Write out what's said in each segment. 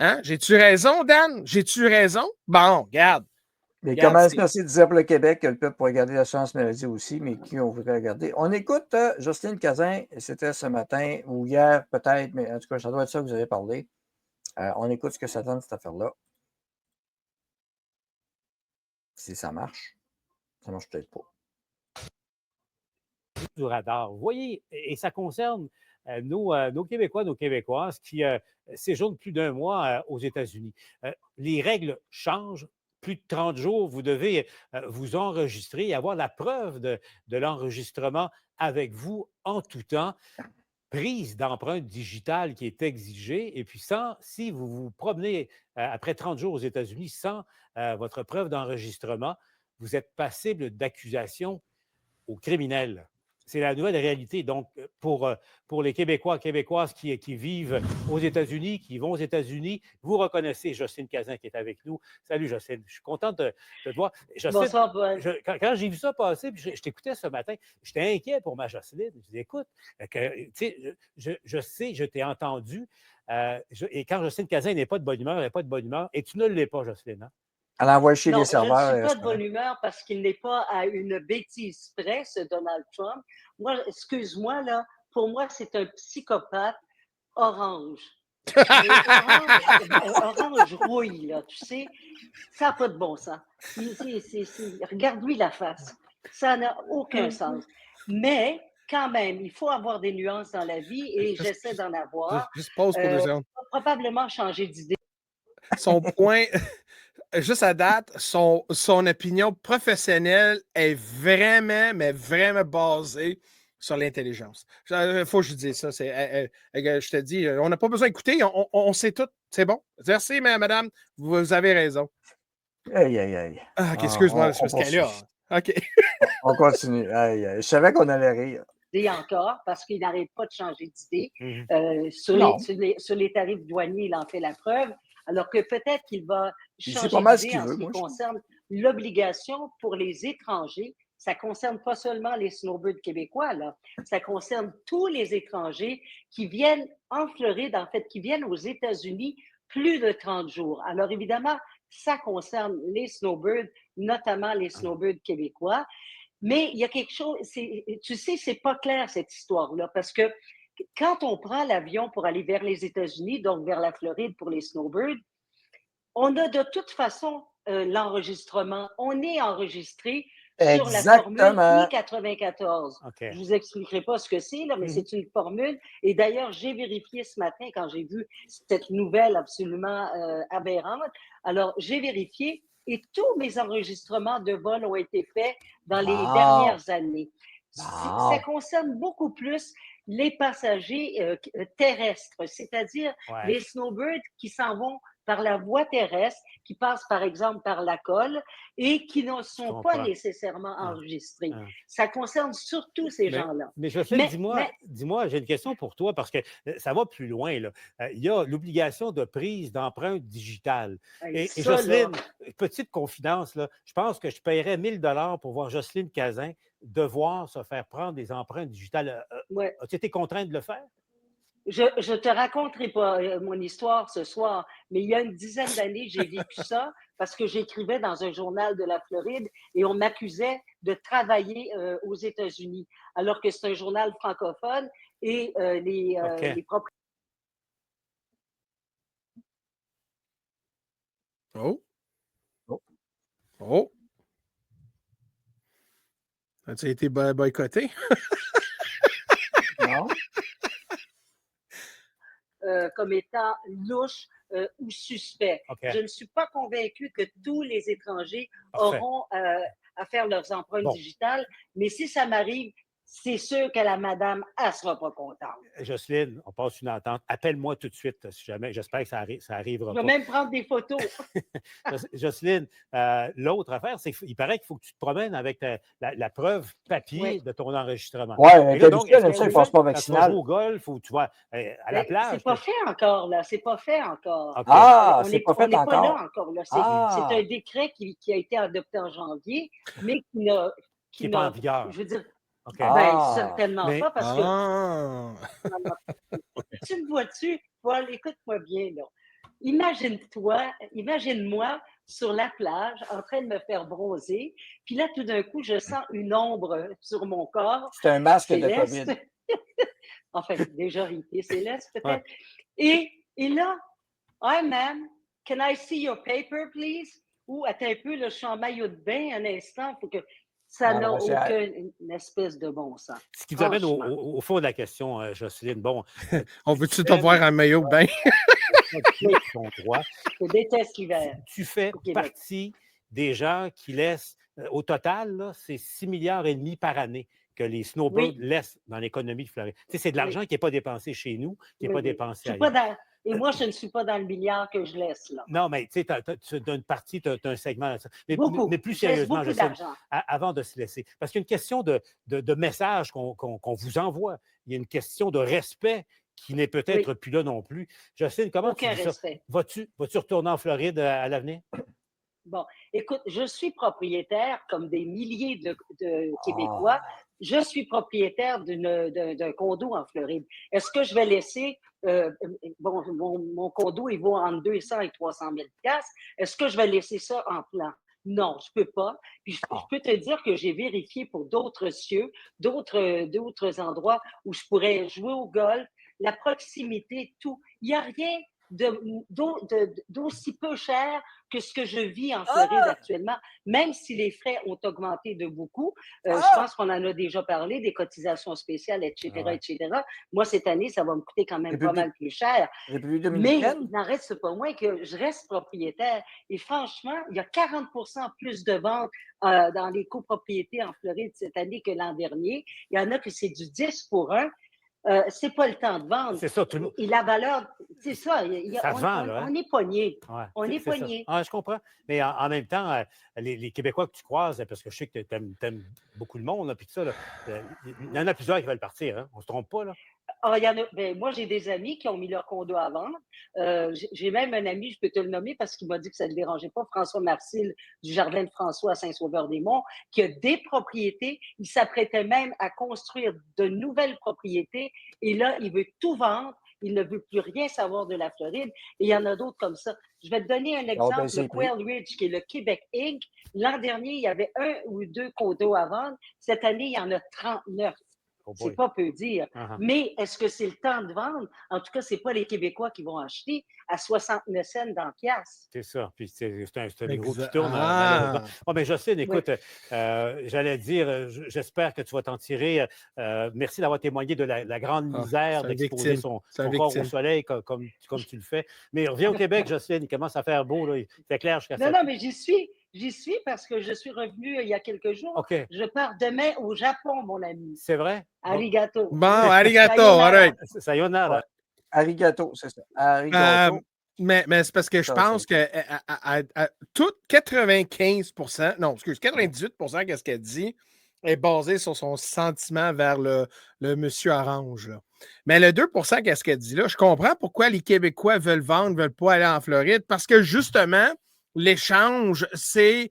Hein? J'ai-tu raison, Dan? J'ai-tu raison? Bon, regarde. Mais Regarde, comment c'est- merci disait pour le Québec que le peuple pourrait regarder l'assurance maladie aussi, mais qui on voudrait regarder. On écoute Jocelyne Cazin, c'était ce matin ou hier peut-être, mais en tout cas, ça doit être ça que vous avez parlé. On écoute ce que ça donne, cette affaire-là. Si ça marche. Ça marche peut-être pas. Du radar. Vous voyez, et ça concerne nos Québécois, nos Québécoises qui séjournent plus d'un mois aux États-Unis. Les règles changent. Plus de 30 jours, vous devez vous enregistrer et avoir la preuve de l'enregistrement avec vous en tout temps. Prise d'empreinte digitale qui est exigée. Et puis, si vous vous promenez après 30 jours aux États-Unis sans votre preuve d'enregistrement, vous êtes passible d'accusation aux criminels. C'est la nouvelle réalité. Donc, pour les Québécois et Québécoises qui vivent aux États-Unis, qui vont aux États-Unis, vous reconnaissez Jocelyne Cazin qui est avec nous. Salut, Jocelyne. Je suis contente de te voir. Jocelyne, Bonsoir, Paul. Quand j'ai vu ça passer, puis je t'écoutais ce matin, j'étais inquiet pour ma Jocelyne. Je dis, écoute, je sais, je t'ai entendu. Et quand Jocelyne Cazin n'est pas de bonne humeur, elle n'est pas de bonne humeur. Et tu ne l'es pas, Jocelyne. Hein? Elle envoie chez les Non, serveurs. je ne suis pas de bonne humeur parce qu'il n'est pas à une bêtise près, ce Donald Trump. Moi, excuse-moi, là, pour moi, c'est un psychopathe orange. Orange rouille, là, tu sais. Ça n'a pas de bon sens. Regarde-lui la face. Ça n'a aucun sens. Mais, quand même, il faut avoir des nuances dans la vie et j'essaie d'en avoir. Juste pause pour 2 secondes. Probablement changer d'idée. Son point, juste à date, son opinion professionnelle est vraiment, mais vraiment basée sur l'intelligence. Il faut que je dise ça. Je te dis, on n'a pas besoin d'écouter, on sait tout. C'est bon. Merci, madame. Vous avez raison. Aïe, aïe, aïe. Ah, OK, excuse-moi, c'est parce qu'elle est là. OK. On continue. Aïe, aïe. Je savais qu'on allait rire. Encore, parce qu'il n'arrête pas de changer d'idée. Sur les tarifs douaniers, il en fait la preuve. Alors que peut-être qu'il va changer d'idée en ce qui concerne l'obligation pour les étrangers. Ça ne concerne pas seulement les snowbirds québécois, là. Ça concerne tous les étrangers qui viennent en Floride, en fait, qui viennent aux États-Unis plus de 30 jours. Alors évidemment, ça concerne les snowbirds, notamment les snowbirds québécois. Mais il y a quelque chose, tu sais, c'est pas clair cette histoire-là, parce que quand on prend l'avion pour aller vers les États-Unis, donc vers la Floride pour les snowbirds, on a de toute façon l'enregistrement. On est enregistré sur la formule I-94. Okay. Je ne vous expliquerai pas ce que c'est, là, mais c'est une formule. Et d'ailleurs, j'ai vérifié ce matin quand j'ai vu cette nouvelle absolument aberrante. Alors, j'ai vérifié et tous mes enregistrements de vol ont été faits dans les dernières années. Ça concerne beaucoup plus les passagers terrestres, c'est-à-dire les snowbirds qui s'en vont par la voie terrestre, qui passent par exemple par la colle et qui ne sont pas nécessairement enregistrés. Ça concerne surtout ces gens-là. Mais Jocelyne, dis-moi, j'ai une question pour toi parce que ça va plus loin. Là. Il y a l'obligation de prise d'empreintes digitales. Et Jocelyne, petite confidence, là, je pense que je paierais 1 000 pour voir Jocelyne Cazin devoir se faire prendre des empreintes digitales. As-tu été contraint de le faire? Je ne te raconterai pas mon histoire ce soir, mais il y a une dizaine d'années, j'ai vécu ça parce que j'écrivais dans un journal de la Floride et on m'accusait de travailler aux États-Unis, alors que c'est un journal francophone et les propriétaires. Oh! As-tu été boycotté? Non. Comme étant louche ou suspect. Okay. Je ne suis pas convaincue que tous les étrangers auront à faire leurs empreintes digitales, mais si ça m'arrive, c'est sûr que la madame, elle ne sera pas contente. Jocelyne, on passe une entente. Appelle-moi tout de suite, si jamais. J'espère que ça arrivera pas. Je vais même prendre des photos. Jocelyne, l'autre affaire, c'est qu'il paraît qu'il faut que tu te promènes avec la preuve papier de ton enregistrement. Oui, intellectuel, ça, il ne passe pas vaccinal. Quand tu vas au golf ou tu vas à la plage. C'est pas fait encore, là. C'est pas fait encore. Okay. Ah, c'est pas fait encore. On n'est pas là encore, là. C'est un décret qui a été adopté en janvier, mais qui n'est pas en vigueur. Je veux dire, okay. Certainement pas, parce que... Tu me vois-tu? Paul, écoute-moi bien, là. imagine-moi sur la plage en train de me faire bronzer. Puis là, tout d'un coup, je sens une ombre sur mon corps. C'est un masque de céleste. COVID. Enfin, déjà rité céleste peut-être. Ouais. Et là, hi ma'am, can I see your paper, please? Ou attends un peu, là, je suis en maillot de bain un instant, il faut que ça n'a aucune espèce de bon sens. Ce qui nous amène au fond de la question, Jocelyne. Bon, on veut-tu te voir en maillot de bain? Ton droit. Je déteste l'hiver. Tu fais partie des gens qui laissent, au total, c'est 6,5 milliards par année que les snowbirds laissent dans l'économie de Floride. Tu sais, c'est de l'argent qui n'est pas dépensé chez nous, qui n'est pas dépensé ailleurs. Et moi, je ne suis pas dans le milliard que je laisse, là. Non, mais tu sais, tu as une partie, tu as un segment. Mais plus Je laisse sérieusement, beaucoup d'argent. avant de se laisser, parce qu'il y a une question de message qu'on vous envoie. Il y a une question de respect qui n'est peut-être plus là non plus. Jocelyne, comment tu dis ça? Vas-tu retourner en Floride à l'avenir? Bon, écoute, je suis propriétaire, comme des milliers de Québécois, je suis propriétaire d'un condo en Floride. Est-ce que je vais laisser, mon condo, il vaut entre 200 et 300 000 $. Est-ce que je vais laisser ça en plan? Non, je peux pas. Puis je peux te dire que j'ai vérifié pour d'autres cieux, d'autres endroits où je pourrais jouer au golf, la proximité, tout. Il n'y a rien d'aussi peu cher que ce que je vis en Floride actuellement, même si les frais ont augmenté de beaucoup. Je pense qu'on en a déjà parlé, des cotisations spéciales, etc., etc. Moi, cette année, ça va me coûter quand même pas mal plus cher. Mais il n'en reste pas moins que je reste propriétaire. Et franchement, il y a 40 % plus de ventes dans les copropriétés en Floride cette année que l'an dernier. Il y en a que c'est du 10 pour 1. C'est pas le temps de vendre. C'est ça, tout le monde. Et la valeur, c'est ça. Ça vend, là. On est pogné. Ouais, on est pogné. Je comprends. Mais en même temps, les Québécois que tu croises, parce que je sais que tu aimes beaucoup le monde, puis tout ça, il y en a plusieurs qui veulent partir. Hein? On ne se trompe pas, là. Moi, j'ai des amis qui ont mis leur condo à vendre. J'ai même un ami, je peux te le nommer parce qu'il m'a dit que ça ne le dérangeait pas, François Marcil du Jardin de François à Saint-Sauveur-des-Monts, qui a des propriétés. Il s'apprêtait même à construire de nouvelles propriétés. Et là, il veut tout vendre. Il ne veut plus rien savoir de la Floride. Et il y en a d'autres comme ça. Je vais te donner un exemple. Le Quail Ridge, qui est le Québec Inc. L'an dernier, il y avait 1 ou 2 condos à vendre. Cette année, il y en a 39. C'est pas peu dire. Mais est-ce que c'est le temps de vendre? En tout cas, ce n'est pas les Québécois qui vont acheter à 69 cents dans le piastre. C'est ça. Puis c'est un gros qui tourne, malheureusement. Mais Jocelyne, écoute, j'allais dire, j'espère que tu vas t'en tirer. Merci d'avoir témoigné de la grande misère d'exposer son corps au soleil comme tu le fais. Mais reviens au Québec, Jocelyne, il commence à faire beau. Là. Il fait clair jusqu'à ça. Non, mais j'y suis. J'y suis parce que je suis revenue il y a quelques jours. Okay. Je pars demain au Japon, mon ami. C'est vrai? Arigato. Bon, arigato, all right. Sayonara. Arigato, c'est ça. Arigato. Mais c'est parce que je pense que tout 95%, non, excuse, 98%, qu'est-ce qu'elle dit, est basé sur son sentiment vers le monsieur orange. Là. Mais le 2%, qu'est-ce qu'elle dit là? Je comprends pourquoi les Québécois veulent vendre, ne veulent pas aller en Floride, parce que justement, l'échange, c'est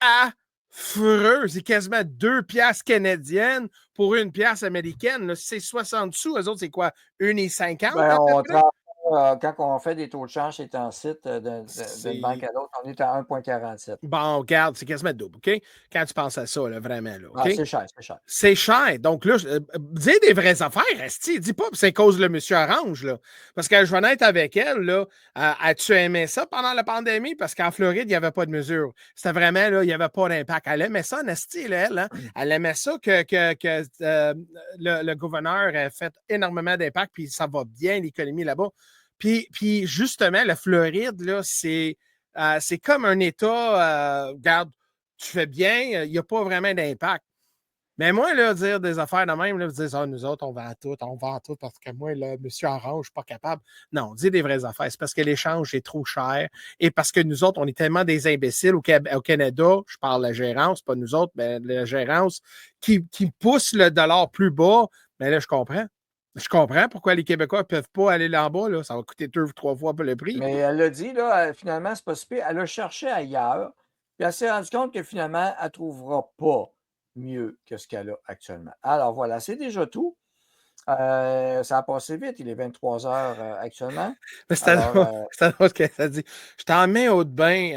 affreux. C'est quasiment 2 piastres canadiennes pour 1 piastre américaine. C'est 60 sous. Eux autres, c'est quoi? 1,50? Quand on fait des taux de change, c'est en site d'une banque à l'autre, on est à 1,47. Bon, regarde, c'est quasiment double, OK? Quand tu penses à ça, là, vraiment, là, OK? C'est cher, c'est cher. C'est cher. Donc là, dis des vraies affaires, Esti. Dis pas que c'est cause le monsieur orange, là. Parce que je vais en être avec elle, là. As-tu aimé ça pendant la pandémie? Parce qu'en Floride, il n'y avait pas de mesure. C'était vraiment, là, il n'y avait pas d'impact. Elle aimait ça, Esti, là, elle. Hein? Elle aimait ça que le gouverneur ait fait énormément d'impact, puis ça va bien, l'économie là-bas. Puis justement, la Floride, là, c'est comme un État, regarde, tu fais bien, il n'y a pas vraiment d'impact. Mais moi, là, dire des affaires de même, là, dire, nous autres, on vend tout parce que moi, là, monsieur Orange, je ne suis pas capable. Non, dis des vraies affaires. C'est parce que l'échange est trop cher et parce que nous autres, on est tellement des imbéciles au Canada, je parle de la gérance, pas nous autres, mais la gérance, qui pousse le dollar plus bas. Mais là, je comprends. Je comprends pourquoi les Québécois ne peuvent pas aller là-bas. Là. Ça va coûter 2 ou 3 fois le prix. Mais elle l'a dit, là, finalement, c'est pas si pire. Elle a cherché ailleurs. Puis elle s'est rendue compte que finalement, elle ne trouvera pas mieux que ce qu'elle a actuellement. Alors voilà, c'est déjà tout. Ça a passé vite, il est 23 heures actuellement. Mais c'est drôle que ça dit. Je t'en mets au de bain.